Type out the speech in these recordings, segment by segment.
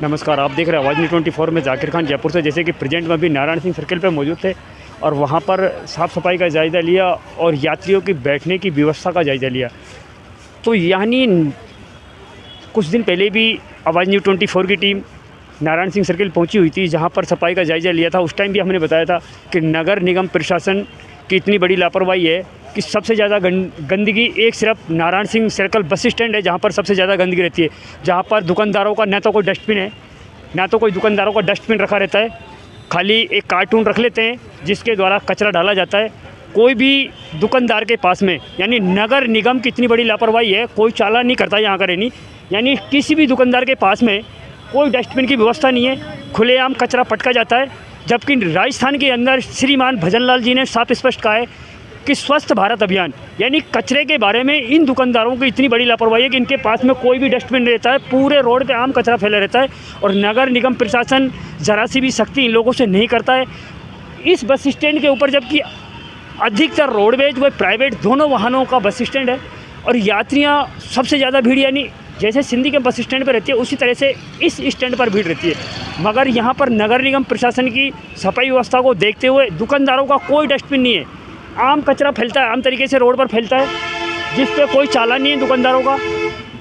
नमस्कार, आप देख रहे हैं आवाज़ न्यूज़ 24 में जाकिर खान जयपुर से। जैसे कि प्रेजेंट में अभी नारायण सिंह सर्किल पे मौजूद थे और वहाँ पर साफ़ सफाई का जायज़ा लिया और यात्रियों की बैठने की व्यवस्था का जायज़ा लिया। तो यानी कुछ दिन पहले भी आवाज़ न्यूज़ 24 की टीम नारायण सिंह सर्किल पहुंची हुई थी, जहां पर सफाई का जायज़ा लिया था। उस टाइम भी हमने बताया था कि नगर निगम प्रशासन की इतनी बड़ी लापरवाही है कि सबसे ज़्यादा गंदगी एक सिर्फ Narayan Singh circle bus stand है, जहां पर सबसे ज़्यादा गंदगी रहती है। जहां पर दुकानदारों का न तो कोई डस्टबिन है, ना तो कोई दुकानदारों का डस्टबिन रखा रहता है, खाली एक कार्टून रख लेते हैं जिसके द्वारा कचरा डाला जाता है। कोई भी दुकानदार के पास में, यानी नगर निगम की इतनी बड़ी लापरवाही है, कोई चालान नहीं करता यहाँ का रहनी, यानी किसी भी दुकानदार के पास में कोई डस्टबिन की व्यवस्था नहीं है, खुलेआम कचरा पटका जाता है। जबकि राजस्थान के अंदर श्रीमान भजनलाल जी ने साफ स्पष्ट कहा है कि स्वच्छ भारत अभियान, यानी कचरे के बारे में इन दुकानदारों की इतनी बड़ी लापरवाही है कि इनके पास में कोई भी डस्टबिन नहीं रहता है, पूरे रोड पे आम कचरा फैला रहता है और नगर निगम प्रशासन ज़रा सी भी सख्ती इन लोगों से नहीं करता है। इस बस स्टैंड के ऊपर जबकि अधिकतर रोडवेज व प्राइवेट दोनों वाहनों का बस स्टैंड है और यात्रियाँ सबसे ज़्यादा भीड़, यानी जैसे सिंधी के बस स्टैंड पर रहती है उसी तरह से इस स्टैंड पर भीड़ रहती है। मगर यहाँ पर नगर निगम प्रशासन की सफाई व्यवस्था को देखते हुए दुकानदारों का कोई डस्टबिन नहीं है, आम कचरा फैलता है, आम तरीके से रोड पर फैलता है, जिस पे कोई चालान नहीं है दुकानदारों का।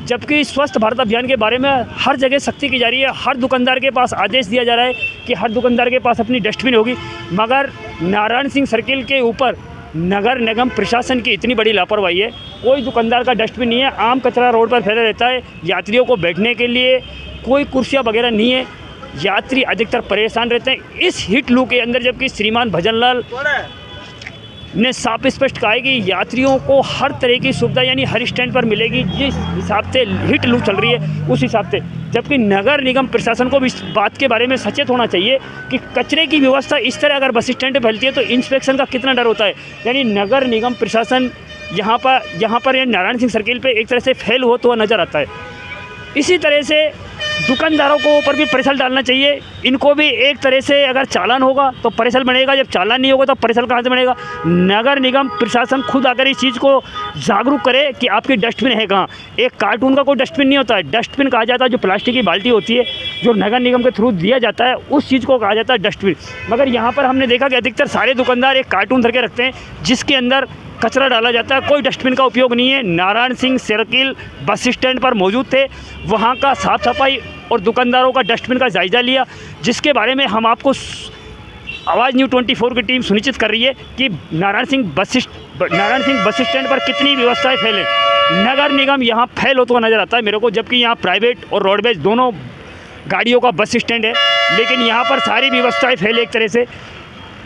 जबकि स्वच्छ भारत अभियान के बारे में हर जगह सख्ती की जा रही है, हर दुकानदार के पास आदेश दिया जा रहा है कि हर दुकानदार के पास अपनी डस्टबिन होगी। मगर नारायण सिंह सर्किल के ऊपर नगर निगम प्रशासन की इतनी बड़ी लापरवाही है, कोई दुकानदार का डस्टबिन नहीं है, आम कचरा रोड पर फैला रहता है। यात्रियों को बैठने के लिए कोई कुर्सियाँ वगैरह नहीं है, यात्री अधिकतर परेशान रहते हैं इस हीट लू के अंदर। जबकि श्रीमान भजनलाल ने साफ स्पष्ट कहा है कि यात्रियों को हर तरह की सुविधा यानी हर स्टैंड पर मिलेगी, जिस हिसाब से हीट लू चल रही है उस हिसाब से। जबकि नगर निगम प्रशासन को भी इस बात के बारे में सचेत होना चाहिए कि कचरे की व्यवस्था इस तरह अगर बस स्टैंड पर फैलती है तो इंस्पेक्शन का कितना डर होता है। यानी नगर निगम प्रशासन यहाँ पर नारायण सिंह सर्किल पे एक तरह से फेल होता हुआ नज़र आता है। इसी तरह से दुकानदारों को ऊपर भी प्रेशर डालना चाहिए, इनको भी एक तरह से अगर चालान होगा तो प्रेशर बनेगा, जब चालान नहीं होगा तो प्रेशर कहाँ से बनेगा। नगर निगम प्रशासन खुद अगर इस चीज़ को जागरूक करे कि आपकी डस्टबिन है कहाँ। एक कार्टून का कोई डस्टबिन नहीं होता है, डस्टबिन कहा जाता है जो प्लास्टिक की बाल्टी होती है, जो नगर निगम के थ्रू दिया जाता है, उस चीज़ को कहा जाता है डस्टबिन। मगर यहाँ पर हमने देखा कि अधिकतर सारे दुकानदार एक कार्टून धर के रखते हैं जिसके अंदर कचरा डाला जाता है, कोई डस्टबिन का उपयोग नहीं है। Narayan Singh circle bus stand पर मौजूद थे, वहाँ का साफ सफाई और दुकानदारों का डस्टबिन का जायज़ा लिया, जिसके बारे में हम आपको आवाज़ न्यूज़ 24 की टीम सुनिश्चित कर रही है कि नारायण सिंह बस स्टैंड पर कितनी व्यवस्थाएं फैले। नगर निगम यहाँ फेल होता हुआ नज़र आता है मेरे को, जबकि यहाँ प्राइवेट और रोडवेज दोनों गाड़ियों का बस स्टैंड है, लेकिन यहाँ पर सारी व्यवस्थाएँ फैले एक तरह से।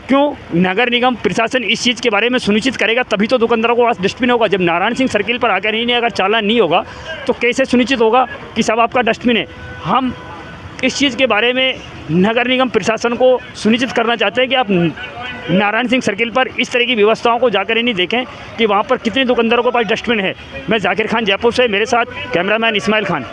क्यों? नगर निगम प्रशासन इस चीज़ के बारे में सुनिश्चित करेगा तभी तो दुकानदारों को पास डस्टबिन होगा। जब नारायण सिंह सर्किल पर आकर ही नहीं, अगर चालान नहीं होगा तो कैसे सुनिश्चित होगा कि सब आपका डस्टबिन है। हम इस चीज़ के बारे में नगर निगम प्रशासन को सुनिश्चित करना चाहते हैं कि आप नारायण सिंह सर्किल पर इस तरह की व्यवस्थाओं को जाकर ही नहीं देखें कि वहाँ पर कितने दुकानदारों के पास डस्टबिन है। मैं जाकिर खान जयपुर से, मेरे साथ कैमरामैन इस्माइल खान।